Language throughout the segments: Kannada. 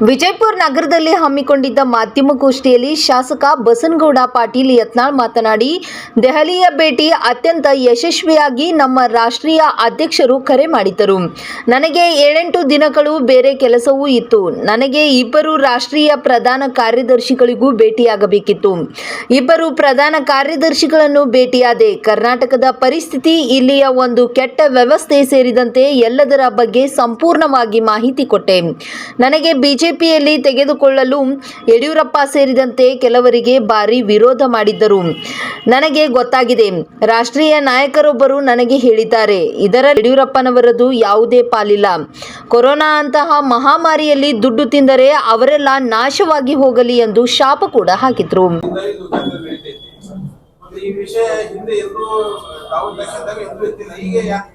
ವಿಜಯಪುರ ನಗರದಲ್ಲಿ ಹಮ್ಮಿಕೊಂಡಿದ್ದ ಮಾಧ್ಯಮಗೋಷ್ಠಿಯಲ್ಲಿ ಶಾಸಕ ಬಸನಗೌಡ ಪಾಟೀಲ್ ಯತ್ನಾಳ್ ಮಾತನಾಡಿ, ದೆಹಲಿಯ ಭೇಟಿ ಅತ್ಯಂತ ಯಶಸ್ವಿಯಾಗಿ ನಮ್ಮ ರಾಷ್ಟ್ರೀಯ ಅಧ್ಯಕ್ಷರು ಕರೆ ಮಾಡಿದ್ದರು. ನನಗೆ 7-8 ದಿನಗಳು ಬೇರೆ ಕೆಲಸವೂ ಇತ್ತು. ನನಗೆ ಇಬ್ಬರು ರಾಷ್ಟ್ರೀಯ ಪ್ರಧಾನ ಕಾರ್ಯದರ್ಶಿಗಳಿಗೂ ಭೇಟಿಯಾಗಬೇಕಿತ್ತು. ಇಬ್ಬರು ಪ್ರಧಾನ ಕಾರ್ಯದರ್ಶಿಗಳನ್ನು ಭೇಟಿಯಾದೆ. ಕರ್ನಾಟಕದ ಪರಿಸ್ಥಿತಿ, ಇಲ್ಲಿಯ ಒಂದು ಕೆಟ್ಟ ವ್ಯವಸ್ಥೆ ಸೇರಿದಂತೆ ಎಲ್ಲದರ ಬಗ್ಗೆ ಸಂಪೂರ್ಣವಾಗಿ ಮಾಹಿತಿ ಕೊಟ್ಟೆ. ನನಗೆ ಬಿಜೆಪಿಯಲ್ಲಿ ತೆಗೆದುಕೊಳ್ಳಲು ಯಡಿಯೂರಪ್ಪ ಸೇರಿದಂತೆ ಕೆಲವರಿಗೆ ಭಾರಿ ವಿರೋಧ ಮಾಡಿದ್ದರು. ನನಗೆ ಗೊತ್ತಾಗಿದೆ. ರಾಷ್ಟ್ರೀಯ ನಾಯಕರೊಬ್ಬರು ನನಗೆ ಹೇಳಿದ್ದಾರೆ, ಇದರ ಯಡಿಯೂರಪ್ಪನವರದು ಯಾವುದೇ ಪಾಲಿಲ್ಲ. ಕೊರೋನಾ ಅಂತಹ ಮಹಾಮಾರಿಯಲ್ಲಿ ದುಡ್ಡು ತಿಂದರೆ ಅವರೆಲ್ಲ ನಾಶವಾಗಿ ಹೋಗಲಿ ಎಂದು ಶಾಪ ಕೂಡ ಹಾಕಿದ್ರು. ಈ ವಿಷಯ ಹಿಂದೆ ಎಲ್ಲರೂ ತಾವು ದೇಶದಾಗ ಎಲ್ಲರೂ ಇತ್ತಿಲ್ಲ. ಈಗ ಯಾಕೆ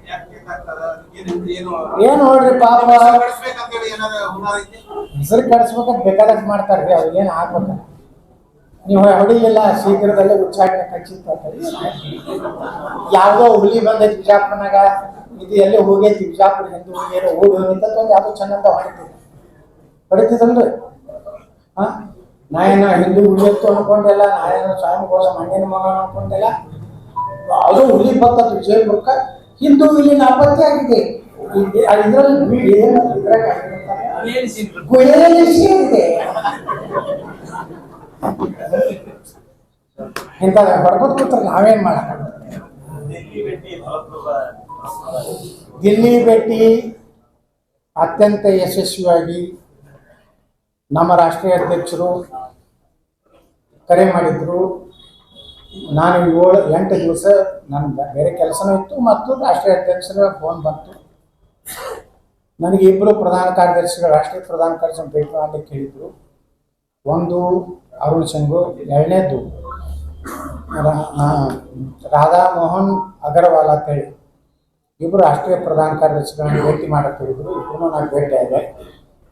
ಏನು ನೋಡ್ರಿ ಪಾಪ ಕಳಿಸ್ಬೇಕಂತೇಳಿ ಏನಾದ್ರು ಹುನ್ನಾರ ಐತಿ? ಹೆಸರು ಕಳಿಸ್ಬೇಕಂತ ಬೇಕಾದಷ್ಟು ಮಾಡ್ತಾರ್ರಿ. ಅವ್ರು ಏನು ಆಗ್ಬೇಕ, ನೀವು ಹೊಡಿಲಿಲ್ಲ ಶೀಘ್ರದಲ್ಲೇ ಉಚ್ಚಾಟನೆ ಖಚಿತ. ಯಾವುದೋ ಹುಲಿ ಬಂದೈತಿ ಬಿಜಾಪುರನಾಗ, ಇದು ಎಲ್ಲಿ ಹೋಗೈತಿ ಬಿಜಾಪುರ ಹಿಂದೂ ಏನೋ ಓಡಿ ಹೋಗಿಂತ ಒಂದು ಯಾವುದೋ ಚೆನ್ನಂತ ಹೊಡಿತಿದ್ದಲ್ರಿ. ನಾ ಏನೋ ಹಿಂದೂ ಹುಲಿಯತ್ತು ಅನ್ಕೊಂಡಿಲ್ಲ, ನಾ ಏನೋ ಸ್ವಾಮಿಗೋಸ ಮಣ್ಣಿನ ಮಗ ಅನ್ಕೊಂಡಿಲ್ಲ. ಅದು ಹುಲಿ ಬರ್ತದೆ ವಿಜಯಪುರಕ್ಕೆ, ಹಿಂದೂ ಇಲ್ಲಿ ನಾಪತ್ತೆ ಆಗಿದೆ. ಇದರಲ್ಲಿ ಇಂಥ ಬಡ್ಕೋತ್ ಕೂತ್ರೆ ನಾವೇನ್ ಮಾಡಕ. ದಿಲ್ಲಿ ಭೇಟಿ ಅತ್ಯಂತ ಯಶಸ್ವಿಯಾಗಿ ನಮ್ಮ ರಾಷ್ಟ್ರೀಯ ಅಧ್ಯಕ್ಷರು ಕರೆ ಮಾಡಿದ್ರು. ನಾನು 7-8 ದಿವಸ ನನ್ನ ಬೇರೆ ಕೆಲಸನೂ ಇತ್ತು ಮತ್ತು ರಾಷ್ಟ್ರೀಯ ಅಧ್ಯಕ್ಷರ ಫೋನ್ ಬಂತು. ನನಗೆ ಇಬ್ಬರು ಪ್ರಧಾನ ಕಾರ್ಯದರ್ಶಿಗಳು, ರಾಷ್ಟ್ರೀಯ ಪ್ರಧಾನ ಕಾರ್ಯದರ್ಶಿ ಭೇಟಿ ಮಾಡಲಿಕ್ಕೆ ಹೇಳಿದರು. ಒಂದು ಅರುಣ್ ಸಿಂಗು, ಎರಡನೇದು ರಾಧಾ ಮೋಹನ್ ಅಗರ್ವಾಲ್ ಅಂತೇಳಿ ಇಬ್ಬರು ರಾಷ್ಟ್ರೀಯ ಪ್ರಧಾನ ಕಾರ್ಯದರ್ಶಿಗಳನ್ನು ಭೇಟಿ ಮಾಡಕ್ಕೆ ಹೇಳಿದರು. ಇಬ್ಬರು ನಾನು ಭೇಟಿ ಆಗಿದೆ.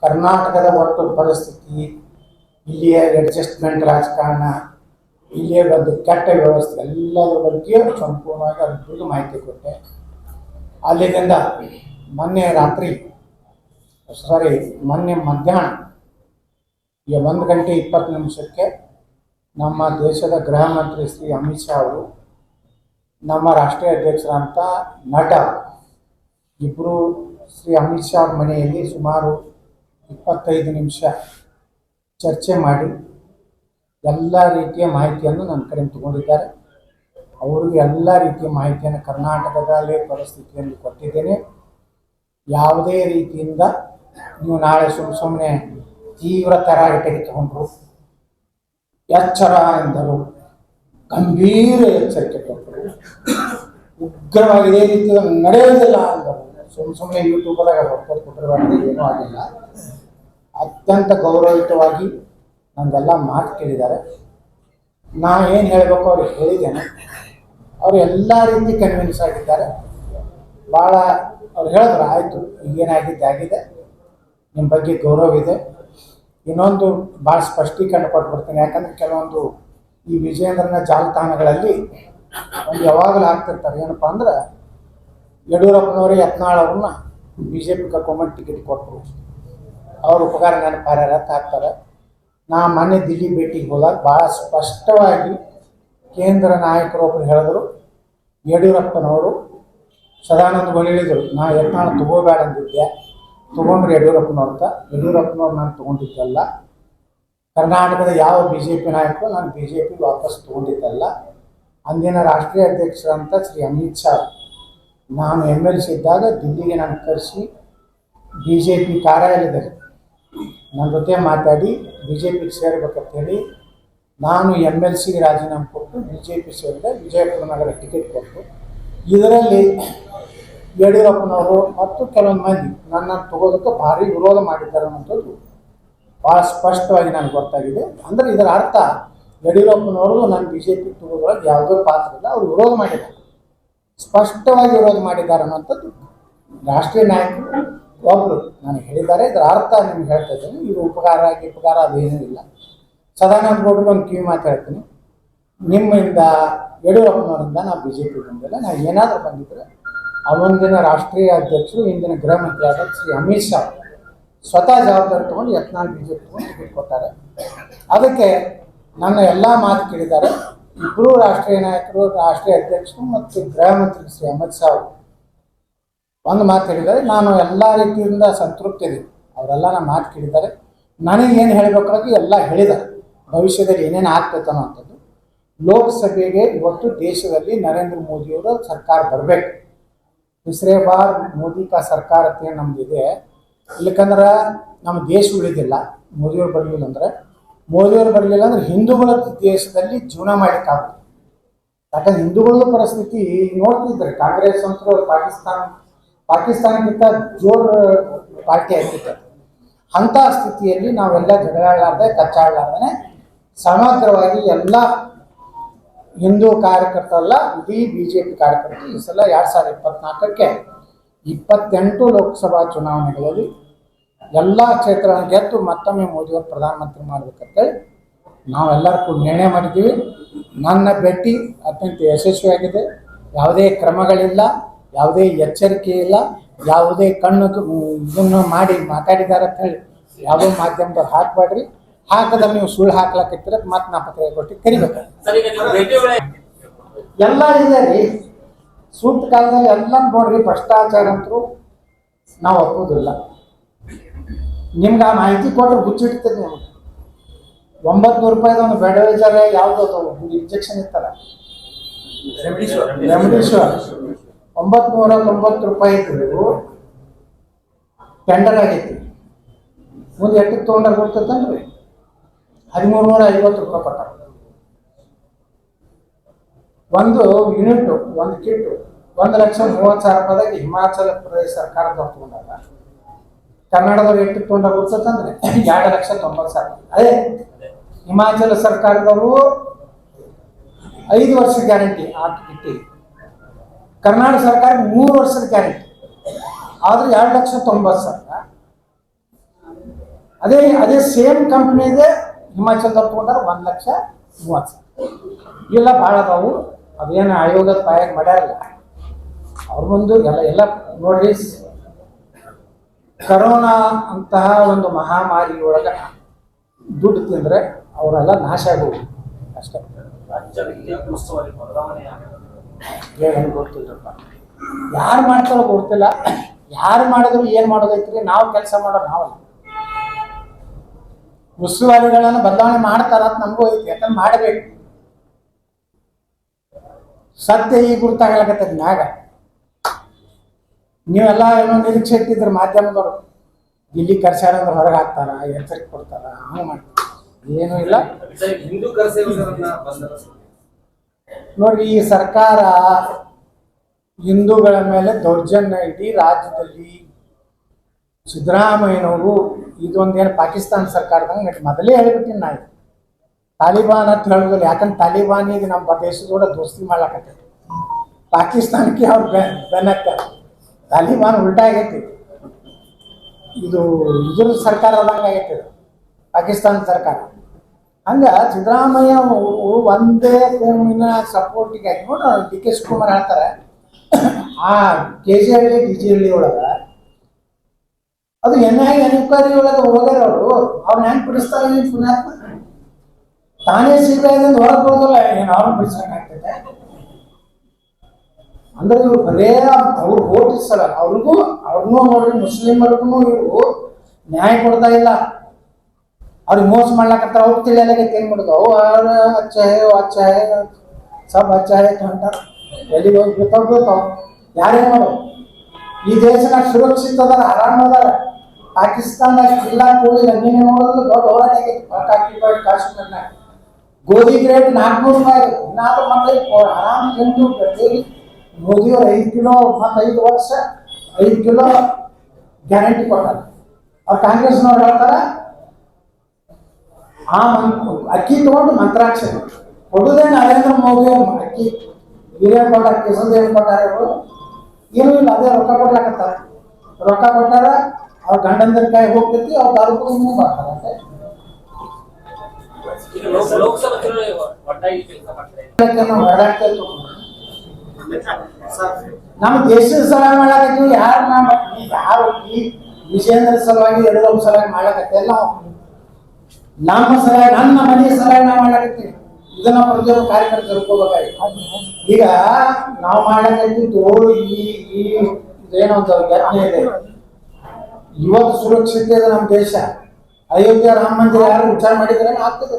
ಕರ್ನಾಟಕದ ಒಟ್ಟು ಪರಿಸ್ಥಿತಿ, ಇಲ್ಲಿಯ ಅಡ್ಜಸ್ಟ್ಮೆಂಟ್ ರಾಜಕಾರಣ, ಇಲ್ಲಿಯೇ ಒಂದು ಕೆಟ್ಟ ವ್ಯವಸ್ಥೆ ಎಲ್ಲದರ ಬಗ್ಗೆ ಸಂಪೂರ್ಣವಾಗಿ ಅದ್ಭುತ ಮಾಹಿತಿ ಕೊಟ್ಟೆ. ಅಲ್ಲಿಂದ ಮೊನ್ನೆ ಮಧ್ಯಾಹ್ನ 1:20 ನಮ್ಮ ದೇಶದ ಗೃಹ ಮಂತ್ರಿ ಶ್ರೀ ಅಮಿತ್ ಶಾ ಅವರು ನಮ್ಮ ರಾಷ್ಟ್ರೀಯ ಅಧ್ಯಕ್ಷರಂತ ನಡ್ಡಾ ಇಬ್ಬರು ಶ್ರೀ ಅಮಿತ್ ಶಾ ಮನೆಯಲ್ಲಿ ಸುಮಾರು 25 ನಿಮಿಷ ಚರ್ಚೆ ಮಾಡಿ ಎಲ್ಲ ರೀತಿಯ ಮಾಹಿತಿಯನ್ನು ನನ್ನ ಕಡೆ ತಗೊಂಡಿದ್ದಾರೆ. ಅವರಿಗೆ ಎಲ್ಲ ರೀತಿಯ ಮಾಹಿತಿಯನ್ನು ಕರ್ನಾಟಕದಲ್ಲಿ ಪರಿಸ್ಥಿತಿಯಲ್ಲಿ ಕೊಟ್ಟಿದ್ದೇನೆ. ಯಾವುದೇ ರೀತಿಯಿಂದ ನೀವು ನಾಳೆ ಸುಮ್ಮನೆ ತೀವ್ರ ತರಾಟೆಗೆ ತಗೊಂಡ್ರು, ಎಚ್ಚರ ಎಂದರು, ಗಂಭೀರ ಎಚ್ಚರಿಕೆ ಕೊಟ್ಟರು, ಉಗ್ರವಾಗಿ ಇದೇ ರೀತಿ ನಡೆಯೋದಿಲ್ಲ ಅಂದರು. ಸುಮ್ಮನೆ ಯೂಟ್ಯೂಬದಾಗ ಹೊಡ್ಕೊಂಡು ಕೊಟ್ಟಿರಬಾರ್ದು, ಏನೂ ಆಗಿಲ್ಲ. ಅತ್ಯಂತ ಗೌರವಯುತವಾಗಿ ನಂದೆಲ್ಲ ಮಾತು ಕೇಳಿದ್ದಾರೆ. ನಾನು ಏನು ಹೇಳಬೇಕು ಅವ್ರಿಗೆ ಹೇಳಿದ್ದೇನೆ. ಅವರು ಎಲ್ಲ ರೀತಿ ಕನ್ವಿನ್ಸ್ ಆಗಿದ್ದಾರೆ. ಭಾಳ ಅವ್ರು ಹೇಳಿದ್ರು, ಆಯಿತು ಈಗೇನಾಗಿದ್ದೆ ಆಗಿದೆ, ನಿಮ್ಮ ಬಗ್ಗೆ ಗೌರವ ಇದೆ. ಇನ್ನೊಂದು ಭಾಳ ಸ್ಪಷ್ಟೀಕರಣ ಕೊಟ್ಬಿಡ್ತೀನಿ. ಯಾಕಂದರೆ ಕೆಲವೊಂದು ಈ ವಿಜಯೇಂದ್ರನ ಜಾಲತಾಣಗಳಲ್ಲಿ ಒಂದು ಯಾವಾಗಲೂ ಆಗ್ತಿರ್ತಾರೆ. ಏನಪ್ಪ ಅಂದ್ರೆ, ಯಡಿಯೂರಪ್ಪನವರೇ ಯತ್ನಾಳ್ ಅವ್ರನ್ನ BJP ಕರ್ಕೊಂಬಂದು ಟಿಕೆಟ್ ಕೊಟ್ಟರು, ಅವ್ರ ಉಪಕಾರ ನೆನಪಾರ ಹಾಕ್ತಾರೆ. ನಾ ಮೊನ್ನೆ ದಿಲ್ಲಿ ಭೇಟಿಗೆ ಹೋದಾಗ ಭಾಳ ಸ್ಪಷ್ಟವಾಗಿ ಕೇಂದ್ರ ನಾಯಕರೊಬ್ಬರು ಹೇಳಿದ್ರು, ಯಡಿಯೂರಪ್ಪನವರು ಸದಾನಂದ ಗೌಡ ಹೇಳಿದರು, ನಾ ಯತ್ನಾಳ್ ತಗೋಬೇಡ ಅಂದಿದ್ದೆ, ತೊಗೊಂಡ್ರೆ ಯಡಿಯೂರಪ್ಪನವ್ರು ನಾನು ತೊಗೊಂಡಿದ್ದಲ್ಲ. ಕರ್ನಾಟಕದ ಯಾವ BJP ನಾಯಕರು ನಾನು BJP ವಾಪಸ್ ತೊಗೊಂಡಿದ್ದಲ್ಲ. ಅಂದಿನ ರಾಷ್ಟ್ರೀಯ ಅಧ್ಯಕ್ಷರಂತ ಶ್ರೀ ಅಮಿತ್ ಶಾ ನಾನು MLC ಇದ್ದಾಗ ದಿಲ್ಲಿಗೆ ನಾನು ಕರೆಸಿ BJP ಕಾರ್ಯಾಲಯದಲ್ಲಿ ನನ್ನ ಜೊತೆ ಮಾತಾಡಿ BJPಗೆ ಸೇರ್ಬೇಕಂತೇಳಿ ನಾನು MLCಗೆ ರಾಜೀನಾಮೆ ಕೊಟ್ಟು BJP ಸೇರಿದೆ. ವಿಜಯಪುರ ನಗರ ಟಿಕೆಟ್ ಕೊಟ್ಟು ಇದರಲ್ಲಿ ಯಡಿಯೂರಪ್ಪನವರು ಮತ್ತು ಕೆಲವೊಂದು ಮಂದಿ ನನ್ನ ತಗೋದಕ್ಕೆ ಭಾರಿ ವಿರೋಧ ಮಾಡಿದ್ದಾರೆ ಅನ್ನೋಂಥದ್ದು ಭಾಳ ಸ್ಪಷ್ಟವಾಗಿ ನನಗೆ ಗೊತ್ತಾಗಿದೆ. ಅಂದರೆ ಇದರ ಅರ್ಥ ಯಡಿಯೂರಪ್ಪನವರು ನನ್ನ BJP ತಗೋದ್ರೊಳಗೆ ಯಾವುದೋ ಪಾತ್ರ ಇಲ್ಲ, ಅವರು ವಿರೋಧ ಮಾಡಿದ್ದಾರೆ, ಸ್ಪಷ್ಟವಾಗಿ ವಿರೋಧ ಮಾಡಿದ್ದಾರೆ ಅನ್ನೋಂಥದ್ದು ರಾಷ್ಟ್ರೀಯ ನಾಯಕರು ಒಬ್ಬರು ನನಗೆ ಹೇಳಿದ್ದಾರೆ. ಇದರ ಅರ್ಥ ನಿಮ್ಗೆ ಹೇಳ್ತಾ ಇದ್ದೀನಿ. ಇದು ಉಪಕಾರ ಅದೇನೂ ಇಲ್ಲ. ಸದಾನಂದ ಗೌಡರಿಗೆ ಒಂದು ಕಿವಿ ಮಾತು ಹೇಳ್ತೀನಿ, ನಿಮ್ಮಿಂದ ಯಡಿಯೂರಪ್ಪನವರಿಂದ ನಾವು BJP ಬಂದಿಲ್ಲ. ನಾವು ಏನಾದರೂ ಬಂದಿದ್ರೆ ಅವೊಂದಿನ ರಾಷ್ಟ್ರೀಯ ಅಧ್ಯಕ್ಷರು, ಇಂದಿನ ಗೃಹ ಮಂತ್ರಿ ಆದ ಶ್ರೀ ಅಮಿತ್ ಶಾ ಸ್ವತಃ ಜವಾಬ್ದಾರಿ ತಗೊಂಡು ಯತ್ನಾಳ್ ಬಿಜೆಪಿ ತಗೊಂಡು ಟಿಕೆಟ್ ಕೊಟ್ಟಾರೆ. ಅದಕ್ಕೆ ನನ್ನ ಎಲ್ಲ ಮಾತು ಕೇಳಿದ್ದಾರೆ. ಇಬ್ಬರು ರಾಷ್ಟ್ರೀಯ ನಾಯಕರು, ರಾಷ್ಟ್ರೀಯ ಅಧ್ಯಕ್ಷರು ಮತ್ತು ಗೃಹ ಮಂತ್ರಿ ಶ್ರೀ ಅಮಿತ್ ಶಾ ಅವರು ಒಂದು ಮಾತು ಹೇಳಿದ್ದಾರೆ. ನಾನು ಎಲ್ಲ ರೀತಿಯಿಂದ ಸಂತೃಪ್ತಿ ಇದ್ದೀನಿ. ಅವರೆಲ್ಲ ನನ್ನ ಮಾತು ಕೇಳಿದ್ದಾರೆ. ನನಗೇನು ಹೇಳಬೇಕಾಗಿ ಎಲ್ಲ ಹೇಳಿದ್ದಾರೆ. ಭವಿಷ್ಯದಲ್ಲಿ ಏನೇನು ಆಗ್ತೈತೆ ಅನ್ನೋಂಥದ್ದು. ಲೋಕಸಭೆಗೆ ಇವತ್ತು ದೇಶದಲ್ಲಿ ನರೇಂದ್ರ ಮೋದಿಯವರ ಸರ್ಕಾರ ಬರಬೇಕು. तीसरे बार मोदी का ಸರ್ಕಾರ ನಮ್ಮದಿದೆ. ಇಲ್ಲಕಂದ್ರೆ ನಮ್ಮ ದೇಶ ಉಳಿದಿಲ್ಲ ಮೋದಿಯವರು ಬರಲಿಲ್ಲ ಅಂದ್ರೆ ಹಿಂದೂಗಳ ದೇಶದಲ್ಲಿ ಜೀವನ ಮಾಡಲಿಕ್ಕಾಗುತ್ತೆ. ಯಾಕಂದ್ರೆ ಹಿಂದೂಗಳ ಪರಿಸ್ಥಿತಿ ನೋಡ್ತಿದ್ರೆ ಕಾಂಗ್ರೆಸ್ ಅಂತೂ ಪಾಕಿಸ್ತಾನಕ್ಕಿಂತ ಜೋರ್ ಪಾರ್ಟಿ ಆಗ್ತಿತ್ತು. ಅಂಥ ಸ್ಥಿತಿಯಲ್ಲಿ ನಾವೆಲ್ಲ ಜಗಳಾಡಲಾರ್ದೆ ಕಚ್ಚಾಡಲಾರ್ದೇ ಸಮಗ್ರವಾಗಿ ಎಲ್ಲ ಹಿಂದೂ ಕಾರ್ಯಕರ್ತರಲ್ಲ, ಇಡೀ BJP ಕಾರ್ಯಕರ್ತರು ಈ ಸಲ 2024ಕ್ಕೆ 28 ಲೋಕಸಭಾ ಚುನಾವಣೆಗಳಲ್ಲಿ ಎಲ್ಲ ಕ್ಷೇತ್ರಗಳನ್ನು ಗೆದ್ದು ಮತ್ತೊಮ್ಮೆ ಮೋದಿಯವರು ಪ್ರಧಾನಮಂತ್ರಿ ಮಾಡಬೇಕಂತೇಳಿ ನಾವೆಲ್ಲರೂ ಕೂಡ ನಿರ್ಣಯ ಮಾಡಿದ್ದೀವಿ. ನನ್ನ ಭೇಟಿ ಅತ್ಯಂತ ಯಶಸ್ವಿಯಾಗಿದೆ. ಯಾವುದೇ ಕ್ರಮಗಳಿಲ್ಲ, ಯಾವುದೇ ಎಚ್ಚರಿಕೆ ಇಲ್ಲ, ಯಾವುದೇ ಕಣ್ಣು ಇದನ್ನು ಮಾಡಿ ಮಾತಾಡಿದ್ದಾರೆ ಅಂತ ಹೇಳಿ ಯಾವುದೋ ಮಾಧ್ಯಮದವ್ರು ಹಾಕಬೇಡ್ರಿ. ಹಾಕದ ನೀವು ಸುಳ್ಳು ಹಾಕ್ಲಾಕಿದ್ರೆ ಮತ್ತೆ ನಾ ಪತ್ರಿಕೆ ಕೊಟ್ಟು ಕರಿಬೇಕು. ಎಲ್ಲ ಇದೆ ರೀ, ಸೂಕ್ತ ಕಾಲದಲ್ಲಿ ಎಲ್ಲ ನೋಡ್ರಿ. ಭ್ರಷ್ಟಾಚಾರ ಅಂತೂ ನಾವು ಒಪ್ಪೋದಿಲ್ಲ. ನಿಮ್ಗೆ ಆ ಮಾಹಿತಿ ಕೊಟ್ಟರೆ ಗುಚ್ಚಿಡ್ತದೆ. ನಿಮ್ಗೆ 900 ರೂಪಾಯಿದ ಒಂದು ಬೆಡವೇಜರ್ ಯಾವುದೋ ಇಂಜೆಕ್ಷನ್ ಇತ್ತಲ್ಲ, ರೆಮಿಡಿಶ್ವರ್ 990 ರೂಪಾಯಿ ಟೆಂಡರ್ ಆಗೈತಿ. ಮುಂದೆ ಎಷ್ಟು ತೊಗೊಂಡಾಗ ಗೊತ್ತೈತನ್ರಿ, 1350 ರೂಪಾಯಿ ಕೊಟ್ಟ. ಒಂದು ಯೂನಿಟ್, ಒಂದು ಕಿಟ್ 1,30,30,000 ರೂಪಾಯಿದಾಗ ಹಿಮಾಚಲ ಪ್ರದೇಶ ಸರ್ಕಾರದವ್ರು ತೊಗೊಂಡಾಗ ಕರ್ನಾಟಕದವ್ರು ಎಷ್ಟು ತೊಗೊಂಡಾಗ ಗೊತ್ತಂದ್ರೆ 2,90,000. ಅದೇ ಹಿಮಾಚಲ ಸರ್ಕಾರದವರು 5 ವರ್ಷದ ಗ್ಯಾರಂಟಿ ಆ ಕಿಟ್ಟಿ, ಕರ್ನಾಟಕ ಸರ್ಕಾರ 3 ವರ್ಷದ ಗ್ಯಾರಂಟಿ, ಆದ್ರೆ 2,90,000. ಅದೇ ಸೇಮ್ ಕಂಪ್ನಿ ಇದೆ ಹಿಮಾಚಲದವ್ರು ತೊಗೊಂಡಾರ 1,30,30,000. ಇವೆಲ್ಲ ಭಾಳ ಅದಾವು. ಅದೇನು ಆಯೋಗದ ಪಾಯಾಗ ಮಾಡ್ಯಾರಲ್ಲ ಅವ್ರ ಮುಂದೆ ಎಲ್ಲ ನೋಡ್ರಿ. ಕರೋನಾ ಅಂತಹ ಒಂದು ಮಹಾಮಾರಿ ಒಳಗೆ ದುಡ್ಡು ತಿಂದರೆ ಅವರೆಲ್ಲ ನಾಶ ಆಗೋದು ಅಷ್ಟೇ. ಏನು ಗೊತ್ತಿಲ್ಲಪ್ಪ, ಯಾರು ಮಾಡ್ತಾರೋ ಗೊತ್ತಿಲ್ಲ. ಯಾರು ಮಾಡಿದ್ರು ಏನು ಮಾಡೋದೈತ್ರಿ, ನಾವು ಕೆಲಸ ಮಾಡೋರು ನಾವಲ್ಲ. ಉಸ್ತುವಾರಿಗಳನ್ನು ಬದಲಾವಣೆ ಮಾಡ್ತಾರ ಅಂತ ನಮಗೂ ಐತಿ, ಯಾಕಂದ್ರೆ ಮಾಡಬೇಕು. ಸತ್ಯ ಈಗ ಗುರುತಾಗಲಾಗತ್ತದ ಮ್ಯಾಗ. ನೀವೆಲ್ಲ ಏನೋ ನಿರೀಕ್ಷೆ ಇಟ್ಟಿದ್ರೆ ಮಾಧ್ಯಮದವರು ಇಲ್ಲಿ ಕರ್ಸ್ಯಾರ ಅಂದ್ರೆ ಹೊರಗೆ ಹಾಕ್ತಾರ, ಎಚ್ಚರಿಕೆ ಕೊಡ್ತಾರ, ಹಂಗೆ ಮಾಡ್ತಾರ. ಏನೂ ಇಲ್ಲ. ಹಿಂದೂ ಕರೆಸೇವಕರನ್ನ ನೋಡ್ರಿ, ಈ ಸರ್ಕಾರ ಹಿಂದೂಗಳ ಮೇಲೆ ದೌರ್ಜನ್ಯ ಇಡೀ ರಾಜ್ಯದಲ್ಲಿ. ಸಿದ್ದರಾಮಯ್ಯನವರು ಇದೊಂದೇನು ಪಾಕಿಸ್ತಾನ ಸರ್ಕಾರದಂಗೆ ಮೊದಲೇ ಹೇಳ್ಬಿಟ್ಟಿನಿ ನಾ. ತಾಲಿಬಾನ್ ಅಂತ ಹೇಳೋದಿಲ್ಲ, ಯಾಕಂದ್ರೆ ತಾಲಿಬಾನಿಗೆ ನಮ್ಮ ದೇಶದೋಡ ದೋಸ್ತಿ ಮಾಡ್ಲಾಕತ್ತೈತಿ. ಪಾಕಿಸ್ತಾನಕ್ಕೆ ಅವ್ರು ಬೆನ್ನತ್ತಾರೆ. ತಾಲಿಬಾನ್ ಉಲ್ಟಾ ಆಗೈತಿ. ಇದು ಇದ್ರ ಸರ್ಕಾರ ಆದಂಗೆ ಆಗೈತಿ, ಪಾಕಿಸ್ತಾನ ಸರ್ಕಾರ. ಹಂಗೆ ಸಿದ್ದರಾಮಯ್ಯ ಒಂದೇ ಕೋಮಿನ ಸಪೋರ್ಟಿಗೆ ಆಗಿ ನೋಡ್ರಿ. DK ಶಿವಕುಮಾರ್ ಹೇಳ್ತಾರೆ ಆ KG ಹಳ್ಳಿ DG ಹಳ್ಳಿ ಒಳಗೆ ಅದು ಎನ್ಕ್ವೈರಿ ಒಳಗೆ ಹೋಗ್ಯಾರ ಅವರು. ಅವ್ರನ್ನ ಹೆಂಗೆ ಬಿಡಿಸ್ತಾರೆ ಪುಣ್ಯಾತ್ಮ? ತಾನೇ CBI ಹೊರಗೆ ಬರೋದಿಲ್ಲ, ಏನು ಅವ್ರನ್ನ ಬಿಡಿಸ್ಬೇಕಾಗ್ತದೆ. ಅಂದ್ರೆ ಇವ್ರು ಬರೇ ಅವ್ರು ಓಟಿಸಲ್ಲ. ಅವ್ರಿಗೂ ನೋಡ್ರಿ, ಮುಸ್ಲಿಮರಿಗೂ ಇವರು ನ್ಯಾಯ ಕೊಡ್ತಾ ಇಲ್ಲ. ಅವ್ರಿಗೆ ಮೋಸ ಮಾಡ್ಲಾಕತ್ತಾರ. ಅವ್ರು ತಿಳಿಯಲಾಗೈತೆ ಏನು ಮಾಡೋದು. ಅವ್ರು ಅಚ್ಚ ಹೇ ಸಬ್ ಅಚ್ಚ ಹೇ ಅಂತಾರೆ. ಎಲ್ಲಿಗೆ ಹೋಗಿ ಬಿರ್ತಾವ್. ಯಾರೇನು ಮಾಡೋದು? ಈ ದೇಶನಾಗ ಸುರಕ್ಷಿತ ಅದಾರ, ಆರಾಮ ಅದಾರ. ಪಾಕಿಸ್ತಾನದಾಗ ಇಲ್ಲ ಕೂಡಿಲ್ಲ. ನೀನು ನೋಡೋದು ದೊಡ್ಡ ಹೋರಾಟ ಆಗೈತಿ. ಕಾಶ್ಮೀರ್ನಾಗ ಗೋಧಿ ಗ್ರೇಡ್ 400 ರೂಪಾಯಿ. 4 ಮಕ್ಕಳಿಗೆ ಆರಾಮ ತಿಂದು ಪ್ರತಿ ಮೋದಿಯವರು 5 ಕಿಲೋ ಮತ್ತು 5 ವರ್ಷ 5 ಕಿಲೋ ಗ್ಯಾರಂಟಿ ಕೊಟ್ಟಾರೆ. ಅವ್ರು ಕಾಂಗ್ರೆಸ್ನವ್ರು ಹೇಳ್ತಾರೆ ಆ ಅಕ್ಕಿ ತಗೊಂಡು ಮಂತ್ರಾಕ್ಷರಿ ಕೊಡುದೇ ನರೇಂದ್ರ ಮೋದಿ ಅವ್ರು. ಅಕ್ಕಿ ಹಿರಿಯರು ಕೊಟ್ಟಾರ, ಕಿಸನ್ ಏನು ಕೊಟ್ಟಾರೆ ಅವರು? ಏನೂ ಇಲ್ಲ, ಅದೇ ರೊಕ್ಕ ಕೊಡ್ಲಾಕತ್ತಾರೆ. ರೊಕ್ಕ ಕೊಟ್ಟಾರ, ಅವ್ರ ಗಂಡಂದ್ರ ಕೈ ಹೋಗ್ತೈತಿ, ಅವ್ರ ದಾರು ಇನ್ನೂ ಬರ್ತಾರೆ. ನಮ್ಮ ದೇಶದ ಸಲ ಮಾಡಾಕತ್ತೀವಿ. ಯಾರು ವಿಜೇಂದ್ರ ಸಲುವಾಗಿ ಎಲ್ಲೋ ಸಲುವಾಗಿ ಮಾಡ್ಲಕತ್ತೆಲ್ಲ ನಮ್ಮ ಸಲುವಾಗಿ ನನ್ನ ಮನೆಯ ಸಲುವಾಗಿ ನಾವು ಮಾಡ್ಲಕತ್ತೀವಿ. ಇದನ್ನ ಪ್ರತಿಯೊಬ್ಬ ಕಾರ್ಯಕರ್ತರು ತಿಳ್ಕೊಬೇಕಾಗಿ. ಈಗ ನಾವು ಮಾಡ್ಲಕತ್ತಿದ್ದು ಈ ಇದೇನೊಂದು ಘಟನೆ ಇದೆ. ಇವತ್ತು ಸುರಕ್ಷಿತ ಇದೆ ನಮ್ಮ ದೇಶ. ಅಯೋಧ್ಯೆ ರಾಮ ಮಂದಿರ ಯಾರು ವಿಚಾರ ಮಾಡಿದ್ರೆ ಆಗ್ತದೆ.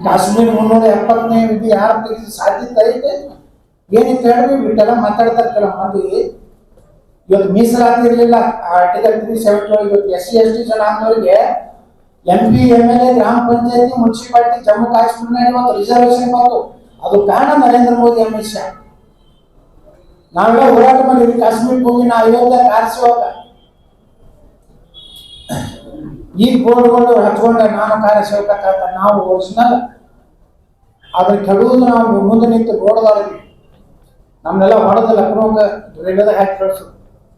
ಕಾಶ್ಮೀರ 370ನೇ ವಿಧಿ ಯಾರು ತೆಗೆದು ಸಾಧ್ಯತೆ ಐತೆ ಏನಿತ್ತು ಹೇಳ್ರಿ, ಬಿಟ್ಟೆಲ್ಲ ಮಾತಾಡ್ತಾರೆ ಕೆಲವು ಮಂದಿ. ಇವತ್ತು ಮೀಸಲಾತಿ ಇರಲಿಲ್ಲ ಆರ್ಟಿಕಲ್ 370. ಇವತ್ತು SC ST ಜನಾಂಗದವರಿಗೆ MP MLA ಗ್ರಾಮ ಪಂಚಾಯತಿ ಮುನ್ಸಿಪಾಲಿಟಿ ಜಮ್ಮು ಕಾಶ್ಮೀರ ಇವತ್ತು ರಿಸರ್ವೇಶನ್ ಬಂತು. ಅದು ಕಾರಣ ನರೇಂದ್ರ ಮೋದಿ ಅಮಿತ್ ಶಾ. ನಾವೆಲ್ಲ ಹೋರಾಟ ಮಾಡಿದ್ವಿ ಕಾಶ್ಮೀರಕ್ಕೆ ಹೋಗಿ ನಾ ಅಯೋಧ್ಯೆ ಆರಿಸುವಾಗ ಈಗ ಬೋರ್ಡ್ಗಳು ಹಚ್ಕೊಂಡೆ ನಾನು ಕಾರ್ಯಸೇವಕ ನಾವು ಒರಿಜಿನಲ್ ಅದ್ರ ಕೆಡುವುದು ನಾವು ಮುಂದೆ ನಿಂತು ನೋಡೋದಾಗಿ ನಮ್ಮನ್ನೆಲ್ಲ ಹೊಡೆದ ಲಕ್ನೋಗೆ ರೈಲ್ವೆದಾಗ ಹಾಕಿ ಕಳಿಸು.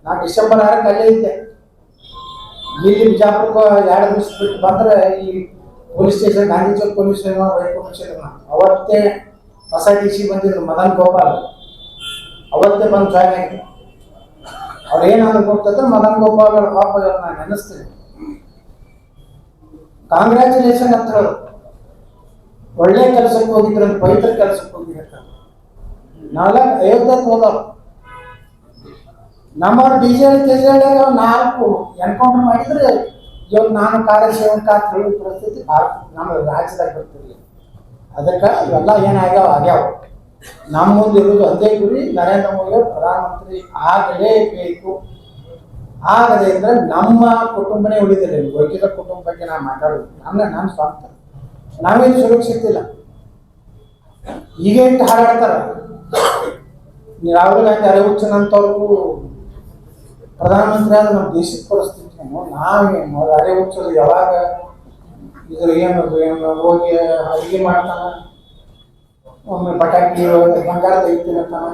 ನಾನು ಡಿಸೆಂಬರ್ 6ಕ್ಕೆ ಅಲ್ಲೇ ಇದ್ದೆ. ಇಲ್ಲಿ ಬಿಜಾಪುರಕ್ಕೆ 2 ದಿವಸ ಬಿಟ್ಟು ಬಂದ್ರೆ ಈ police station Gandhi Chowk police station ವೈಕೋಮಿಸಿದ್ರು. ಅವತ್ತೇ ಹೊಸ DC ಬಂದಿದ್ರು ಮದನ್ ಗೋಪಾಲ್. ಅವತ್ತೇ ಬಂದು ಜಾಯ್ನ್ ಆಗಿ ಅವ್ರು ಏನಾದ್ರು ಗೊತ್ತಿದ್ರೆ ಮದನ್ ಗೋಪಾಲ್ ಅವ್ರ ಪಾಪ ನಾನು ನೆನೆಸ್ತೀನಿ. ಕಾಂಗ್ರ್ಯಾಚುಲೇಷನ್ ಅಂತ ಹೇಳೋದು. ಒಳ್ಳೆ ಕೆಲಸಕ್ಕೆ ಹೋಗಿದ್ರು, ಪವಿತ್ರ ಕೆಲಸಕ್ಕೆ ಹೋಗಿರ್ತಾರೆ. ನಾವೆಲ್ಲ ಅಯೋಧ್ಯಕ್ಕೆ ಹೋದವ್ರು. ನಮ್ಮವ್ರು DJL KJL 4 ಎನ್ಕೌಂಟರ್ ಮಾಡಿದ್ರೆ ಇವತ್ತು ನಾನು ಕಾರ್ಯಸೇವಕ ಅಂತ ಹೇಳೋ ಪರಿಸ್ಥಿತಿ ನಮ್ಮ ರಾಜ್ಯದಾಗ ಬರ್ತಿರ್ಲಿಲ್ಲ. ಅದಕ್ಕೆ ಇವೆಲ್ಲ ಆಗ್ಯಾವ. ನಮ್ಮ ಮುಂದೆ ಇರೋದು ಅದೇ ಗುರಿ. ನರೇಂದ್ರ ಮೋದಿ ಪ್ರಧಾನಮಂತ್ರಿ ಆಗಲೇಬೇಕು. ಆಗದೆ ಅಂದ್ರೆ ನಮ್ಮ ಕುಟುಂಬನೇ ಉಳಿದಿಲ್ಲ. ವೈಯಕ್ತಿಕ ಕುಟುಂಬ ಬಗ್ಗೆ ನಾನು ಮಾತಾಡೋದು ನನ್ನ ಸ್ವಂತ. ನಾವೇನು ಸುರಕ್ಷಿತ ಇಲ್ಲ. ಈಗ ಇಟ್ಟು ಹಾರಾಡ್ತಾರ. ರಾಹುಲ್ ಗಾಂಧಿ ಅರೆಹುಚ್ಚನಂತವ್ರಿಗೂ ಪ್ರಧಾನಮಂತ್ರಿ ಆದ್ರೆ ನಮ್ಮ ದೇಶದ ಪರಿಸ್ಥಿತಿ ನಾವೇನು ಅರೆಹುಚ್ಚದು ಯಾವಾಗ ಇದ್ರ ಏನು ಹೋಗಿ ಅಡುಗೆ ಮಾಡ್ತಾನ, ಒಮ್ಮೆ ಪಟಾಕಿ ಬಂಗಾರ ತೆಗಿತೀನಂತಾನ.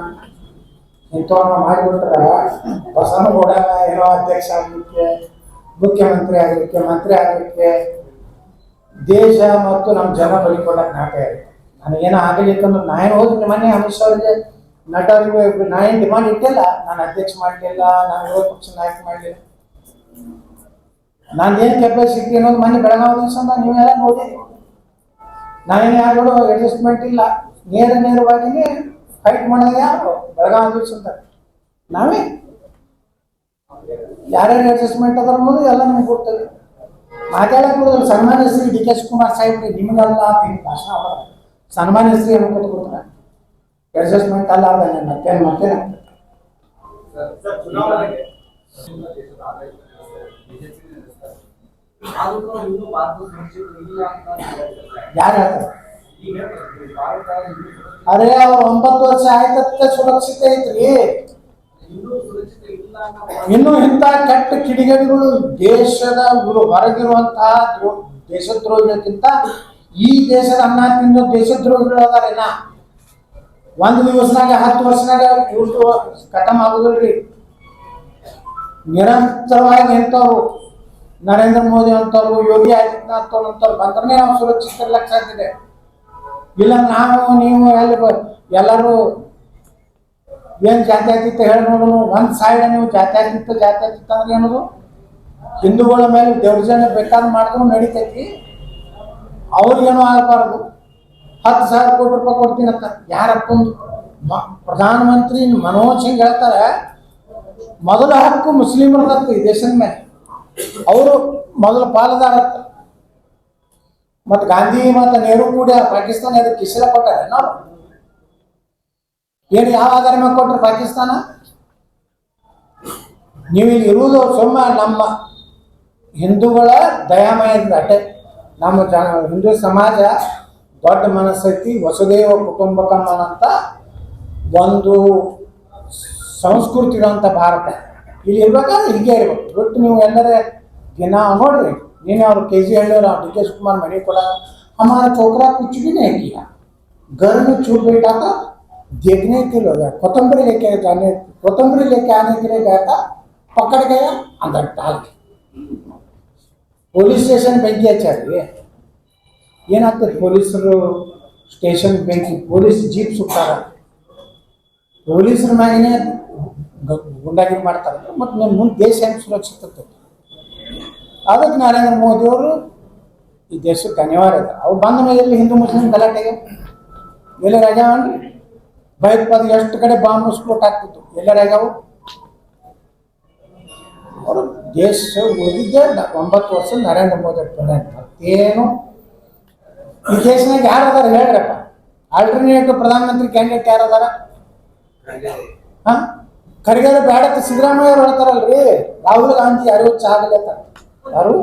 ಇಂಥವನ್ನ ಮಾಡಿಬಿಟ್ರೆ ಬಸವನಗೌಡ ಏನೋ ಅಧ್ಯಕ್ಷ ಆಗಲಿಕ್ಕೆ, ಮುಖ್ಯಮಂತ್ರಿ ಆಗಲಿಕ್ಕೆ, ಮಂತ್ರಿ ಆಗಲಿಕ್ಕೆ ದೇಶ ಮತ್ತು ನಮ್ಮ ಜನ ಬಲಿಕೊಡಕ್ಕೆ ನಾಟಕ ಇದೆ. ನನಗೇನೋ ಆಗಲಿಕ್ಕಂದ್ರೆ ನಾನು ಹೋಗಿ ಮನೆ ಅಮಿತ್ ಶಾ ಅವರಿಗೆ ನಟರಿಗೆ ನಾನೇನು ಡಿಮಾಂಡ್ ಇಟ್ಟಿಲ್ಲ. ನಾನು ಅಧ್ಯಕ್ಷ ಮಾಡಲಿಲ್ಲ, ನಾನು ವಿರೋಧ ಪಕ್ಷ ನಾಯಕ ಮಾಡಲಿಲ್ಲ. ನಾನೇನು ಕೆಪಾಸಿಟಿ ಅನ್ನೋದು ಮನೆ ಬೆಳಗಾವಿ ದಿವಸ ನೀವೆಲ್ಲ ನೋಡಿರಿ. ನಾನೇನು ಯಾರು ಅಡ್ಜಸ್ಟ್ಮೆಂಟ್ ಇಲ್ಲ. ನೇರವಾಗಿಯೇ ಫೈಟ್ ಮಾಡೋದು ಯಾರು ಬೆಳಗಾವಿ ದಿವಸ ಅಂತ ನಾವೇ. ಯಾರ್ಯಾರು ಅಡ್ಜಸ್ಟ್ಮೆಂಟ್ ಅದ್ರ ಅನ್ನೋದು ಎಲ್ಲ ನಮ್ಗೆ ಗೊತ್ತದೆ. ಮಾತಾಡಕ್ಕೆ ಸನ್ಮಾನ್ಯ ಶ್ರೀ DK ಶಿವಕುಮಾರ್ ಸಾಹೇಬ್ರಿ ನಿಮಗೆಲ್ಲ ಭಾಷಣ ಸನ್ಮಾನ್ಯ ಶ್ರೀ ಅನ್ಕೋತ ಕೊಡ್ತಾರೆ. ಅಡ್ಜಸ್ಟ್ಮೆಂಟ್ ಅಲ್ಲ ಅದ ಮತ್ತೇನು ಯಾರು ಹೇಳ್ತಾರೆ? ಅರೆ ಅವ್ರು 9 ವರ್ಷ ಆಯ್ತತ್ತ ಸುರಕ್ಷಿತ ಐತ್ರಿ. ಇನ್ನು ಇಂಥ ಕೆಟ್ಟ ಕಿಡಿಗೇಡಿಗಳು ದೇಶದ ಹೊರಗಿರುವಂತಹ ದೇಶದ್ರೋಹಿಗಳಿಗಿಂತ ಈ ದೇಶದ ಅನ್ನ ತಿನ್ನೋ ದೇಶದ್ರೋಹಿಗಳು ಅದಾರೇನ. 1 ದಿವಸನಾಗ 10 ವರ್ಷನಾಗ ಇವ್ರದ್ದು ಖತಮ್ ಆಗುದಿಲ್ರಿ. ನಿರಂತರವಾಗಿ ಎಂತವ್ರು ನರೇಂದ್ರ ಮೋದಿ ಅಂತವ್ರು, ಯೋಗಿ ಆದಿತ್ಯನಾಥ್ ಅಂತವ್ರು ಬಂದ್ರೆ ನಾವು ಸುರಕ್ಷಿತ ಇರ್ಲಕ್ಕೆ ಸಾಧ್ಯ ಇದೆ. ಇಲ್ಲ ನಾವು ನೀವು ಎಲ್ಲರೂ ಏನು ಜಾತ್ಯತೀತ ಹೇಳಿ ನೋಡೋಣ. ಒಂದು ಸೈಡ್ ನೀವು ಜಾತ್ಯತೀತ ಅಂದ್ರೆ ಏನದು? ಹಿಂದೂಗಳ ಮೇಲೆ ದೌರ್ಜನ್ಯ ಬೇಕಾದ್ರೆ ಮಾಡಿದ್ರು ನಡೀತೈತಿ. ಅವ್ರಿಗೇನು ಆಗಬಾರ್ದು. 10,000 ಕೋಟಿ ರೂಪಾಯಿ ಕೊಡ್ತೀನಿ ಅಂತ ಯಾರಕ್ಕೊಂದು ಪ್ರಧಾನಮಂತ್ರಿ ಮನಮೋಹನ್ ಸಿಂಗ್ ಹೇಳ್ತಾರೆ, ಮೊದಲ ಹಕ್ಕು ಮುಸ್ಲಿಮರದತ್ತು ಈ ದೇಶದ ಮೇಲೆ. ಅವರು ಮೊದಲ ಪಾಲುದಾರ. ಮತ್ತು ಗಾಂಧಿ ಮತ್ತು ನೆಹರು ಕೂಡ ಪಾಕಿಸ್ತಾನ ಅದಕ್ಕೆ ಕಿಸಲ ಕೊಟ್ಟಾರೆ. ನಾವು ಏನು ಯಾವ ಆಧಾರ ಮೇಲೆ ಕೊಟ್ಟರು ಪಾಕಿಸ್ತಾನ? ನೀವು ಇಲ್ಲಿ ಇರುವುದು ಸುಮ್ಮ ನಮ್ಮ ಹಿಂದೂಗಳ ದಯಾಮಯದಿಂದ ಅಟ್ಟೆ. ನಮ್ಮ ಹಿಂದೂ ಸಮಾಜ ದೊಡ್ಡ ಮನಸ್ಸೈತಿ. ವಸುದೇವ ಕುಟುಂಬಕಂ ಅಂತ ಒಂದು ಸಂಸ್ಕೃತಿ ಇರುವಂಥ ಭಾರತ. ಇಲ್ಲಿ ಇರ್ಬೇಕಾದ್ರೆ ಹೀಗೆ ಇರ್ಬೇಕು. ಬಿಟ್ಟು ನೀವು ಎಲ್ಲರೇ ದಿನ ನೋಡ್ರಿ. ನೀನು ಅವ್ರು KG ಹೇಳಿದ್ರು DK शिवकुमार मणि को हमारा छोकरा कुछ भी नहीं किया, घर में छूट बैठा था, देखने के लिए गया, कोतंबरी लेके आने के लिए गया था, पकड़ गया, अंदर डाल के ಪೊಲೀಸ್ ಸ್ಟೇಷನ್ ಬೆಂಕಿ ಹಚ್ಚಾರಿ. ಏನಾಗ್ತದೆ? ಪೊಲೀಸರು ಸ್ಟೇಷನ್ ಬೆಂಕಿ, ಪೊಲೀಸ್ ಜೀಪ್ ಸುಟ್ಟಾರ. ಪೊಲೀಸರ ಮ್ಯಾಗನೇ ಗುಂಡಾಗಿರಿ ಮಾಡ್ತಾರೆ ಮತ್ತು ನಿಮ್ಮ ಮುಂದೆ ದೇಶ ಹೆಂಗೆ ಸುರಕ್ಷಿತ ಇರ್ತೈತಿ. ಅದಕ್ಕೆ ನರೇಂದ್ರ ಮೋದಿಯವರು ಈ ದೇಶಕ್ಕೆ ಅನಿವಾರ್ಯ ಇದೆ. ಅವ್ರು ಬಂದ ಮೇಲೆ ಎಲ್ಲಿ ಹಿಂದೂ ಮುಸ್ಲಿಂ ಗಲಾಟೆಗೆ ಎಲ್ಲ ರಾಜಾವನ್ರಿ ಭಯೋತ್ಪಾದನೆ ಎಷ್ಟು ಕಡೆ ಬಾಂಬ್ ಸ್ಫೋಟ ಆಗ್ತಿತ್ತು, ಎಲ್ಲ ರಾಜಾವು ಅವರು ದೇಶ ಉಳಿದಿದ್ದೇ 9 ವರ್ಷ ನರೇಂದ್ರ ಮೋದಿ ಏನು ಈ ದೇಶನಾಗ ಯಾರು ಅದಾರ ಹೇಳ್ರಪ್ಪ? ಆಲ್ಟರ್ನೇಟಿವ್ ಪ್ರಧಾನಮಂತ್ರಿ ಕ್ಯಾಂಡಿಡೇಟ್ ಯಾರು ಅದಾರ? ಹಾಂ, ಖರ್ಗೆ ಬೇಡ ಸಿದ್ದರಾಮಯ್ಯ ಅವ್ರು ಹೇಳ್ತಾರಲ್ರಿ, ರಾಹುಲ್ ಗಾಂಧಿ ಯಾರು ಚಾಗಲತ್ತಾರ ಯಾರು?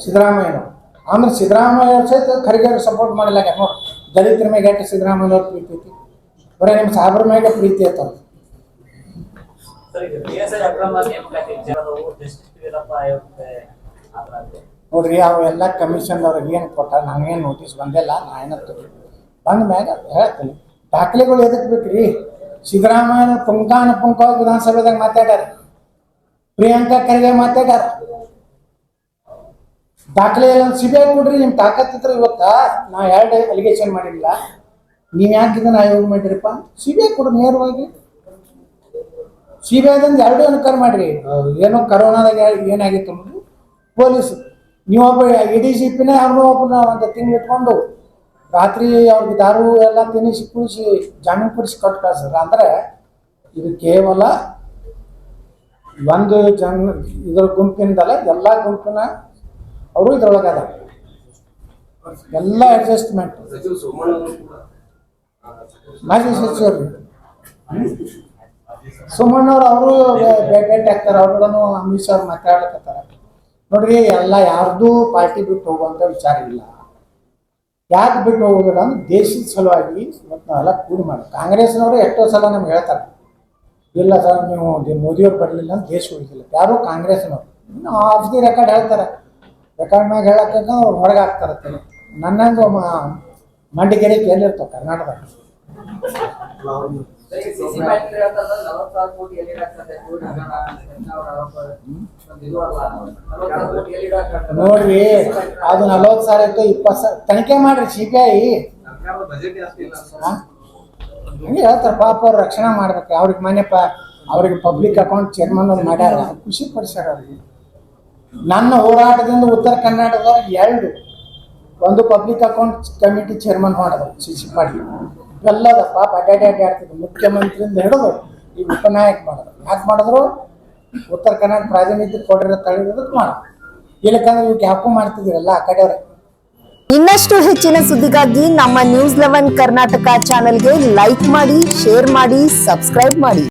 ಸಿದ್ದರಾಮಯ್ಯನವರು. ಅಂದ್ರೆ ಸಿದ್ದರಾಮಯ್ಯ ಅವ್ರ ಸಹಿತ ಖರ್ಗೆ ಅವ್ರು ಸಪೋರ್ಟ್ ಮಾಡಲ್ಲ. ನೋಡಿ ದಲಿತರ ಮೇಲೆ ಎಷ್ಟು ಸಿದ್ದರಾಮಯ್ಯ ಅವ್ರ ಪ್ರೀತಿ ಐತಿ, ಬರೀ ನಿಮ್ಮ ಸಾಬ್ರ ಮೇಲೆ ಪ್ರೀತಿ ಐತಲ್ಲ. ನೋಡ್ರಿ ಅವೆಲ್ಲ ಕಮಿಷನ್ದವ್ರಿಗೆ ಏನು ಕೊಟ್ಟಾರ, ನನಗೇನು ನೋಟಿಸ್ ಬಂದಿಲ್ಲ. ನಾ ಏನಂತ ಬಂದ ಮ್ಯಾಗ ಹೇಳ್ತೀನಿ, ದಾಖಲೆಗಳು ಎದಕ್ಕೆ ಬೇಕ್ರಿ? ಸಿದ್ದರಾಮಯ್ಯ ಪುಂಖವಾಗಿ ವಿಧಾನಸಭೆದಾಗ ಮಾತಾಡ್ಯಾರ, ಪ್ರಿಯಾಂಕಾ ಖರ್ಗೆ ಮಾತಾಡ್ಯಾರ. ದಾಖಲೆ ಎಲ್ಲ ಸಿಬಿಐ ಕೊಡ್ರಿ, ನಿಮ್ಮ ತಾಕತ್ತಿದ್ರೆ ಇವತ್ತ ನಾ 2 ಅಲಿಗೇಷನ್ ಮಾಡಿಲ್ಲ, ನೀವು ಯಾಕೆ ಇದನ್ನ ಆಯೋಗ ಮಾಡಿರಪ್ಪ? ಸಿಬಿಐ ಕೊಡ್ರಿ ನೇರವಾಗಿ. ಸಿಬಿಐದಂದು 2 ಅನುಕಾರ ಮಾಡಿರಿ. ಏನೋ ಕರೋನಾದಾಗ ಏನಾಗಿತ್ತು ಅನ್ನೋದು ಪೊಲೀಸ್, ನೀವೊಬ್ಬ ADGP ಅವ್ರನ್ನೂ ಒಬ್ಬನ ಒಂದು ತಿಂಗಳು ಇಟ್ಕೊಂಡು ರಾತ್ರಿ ಅವ್ರಿಗೆ ದಾರು ಎಲ್ಲ ತಿನ್ನಿಸಿ ಕುಡಿಸಿ ಜಾಮೀನು ಕೊಡಿಸಿ ಕೊಟ್ಟು ಕಳ್ಸ್ರ. ಅಂದರೆ ಇದು ಕೇವಲ ಒಂದು ಇದ್ರ ಗುಂಪಿನದಲ್ಲ, ಎಲ್ಲ ಗುಂಪಿನ ಅವರು ಇದ್ರೊಳಗದ ಎಲ್ಲ ಅಡ್ಜಸ್ಟ್ಮೆಂಟ್. ಮಾಜಿ ಸಚಿವರು ಸುಮಣ್ಣವ್ರು ಅವರು ಭೇಟಿ ಆಗ್ತಾರೆ, ಅವ್ರಿಗೂ ಅಮಿತ್ ಶಾ ಅವ್ರು ಮಾತಾಡ್ಲಕತ್ತಾರ. ನೋಡ್ರಿ ಎಲ್ಲ ಯಾರ್ದು ಪಾರ್ಟಿ ಬಿಟ್ಟು ಹೋಗುವಂಥ ವಿಚಾರ ಇಲ್ಲ. ಯಾಕೆ ಬಿಟ್ಟು ಹೋಗೋದಿಲ್ಲ ಅಂದ್ರೆ ದೇಶದ ಸಲುವಾಗಿ ಇವತ್ತು ನಾವೆಲ್ಲ ಕೂಡಿ ಮಾಡಿ. ಕಾಂಗ್ರೆಸ್ನವರು ಎಷ್ಟೋ ಸಲ ನಮ್ಗೆ ಹೇಳ್ತಾರೆ, ಇಲ್ಲ ಸರ್ ನೀವು ಮೋದಿಯವ್ರು ಬರಲಿಲ್ಲ ಅಂತ ದೇಶ ಉಳಿದಿಲ್ಲ. ಯಾರು ಕಾಂಗ್ರೆಸ್ನವ್ರು ಆಫ್ ದಿ ರೆಕಾರ್ಡ್ ಹೇಳ್ತಾರೆ, ರೆಕಾರ್ಡ್ ಮ್ಯಾಗ ಹೇಳಕ್ಕಂತ ಅವ್ರು ಹೊರಗೆ ಹಾಕ್ತಾರತ್ತೆ. ನನ್ನಂಗೆ ಮಂಡಿಗೆರೆ ಕೇಳಿರ್ತಾವೆ ಕರ್ನಾಟಕದಾಗ. ನೋಡ್ರಿ ಅದು 40,000 ಇತ್ತು, 20,000 ತನಿಖೆ ಮಾಡ್ರಿ CBI. ಹಂಗೆ ಹೇಳ್ತಾರೆ ಪಾಪ, ಅವ್ರು ರಕ್ಷಣೆ ಮಾಡ್ಬೇಕು. ಅವ್ರಿಗೆ ಮನೆಪ್ಪ ಅವ್ರಿಗೆ ಪಬ್ಲಿಕ್ ಅಕೌಂಟ್ ಚೇರ್ಮನ್ ಅವ್ರು ಮಾಡ್ಯಾರ, ಖುಷಿ ಪಡಿಸ್ಯಾರ ಅವ್ರಿಗೆ. ನನ್ನ ಹೋರಾಟದಿಂದ ಉತ್ತರ ಕರ್ನಾಟಕದವ್ರಿಗೆ 2 ಒಂದು ಪಬ್ಲಿಕ್ ಅಕೌಂಟ್ ಕಮಿಟಿ ಚೇರ್ಮನ್ ಮಾಡೋದು CC ಪಾಟೀಲ್. ಇವೆಲ್ಲದ ಪಾಪ ಅಡ್ಡಾಡ್ತಿದ್ರು, ಮುಖ್ಯಮಂತ್ರಿಯಿಂದ ಹಿಡಿದು ಈಗ ಉಪನಾಯಕ ಮಾಡೋದು. ಯಾಕೆ ಮಾಡಿದ್ರು? ಉತ್ತರ ಕರ್ನಾಟಕ ಪ್ರಾತಿನಿಧ್ಯ ಕೊಡಿರೋ ತಳಿರೋದಕ್ಕೆ ಮಾಡೋದು. ಇಲ್ಲಕ್ಕಂದ್ರೆ ಇವ್ಕೆ ಯಾಕೂ ಮಾಡ್ತಿದ್ದೀರಲ್ಲ ಆ ಕಡೆಯವ್ರೆ. ಇನ್ನಷ್ಟು ಹೆಚ್ಚಿನ ಸುದ್ದಿಗಾಗಿ ನಮ್ಮ News 11 ಕರ್ನಾಟಕ ಚಾನೆಲ್ಗೆ ಲೈಕ್ ಮಾಡಿ, ಶೇರ್ ಮಾಡಿ, ಸಬ್ಸ್ಕ್ರೈಬ್ ಮಾಡಿ.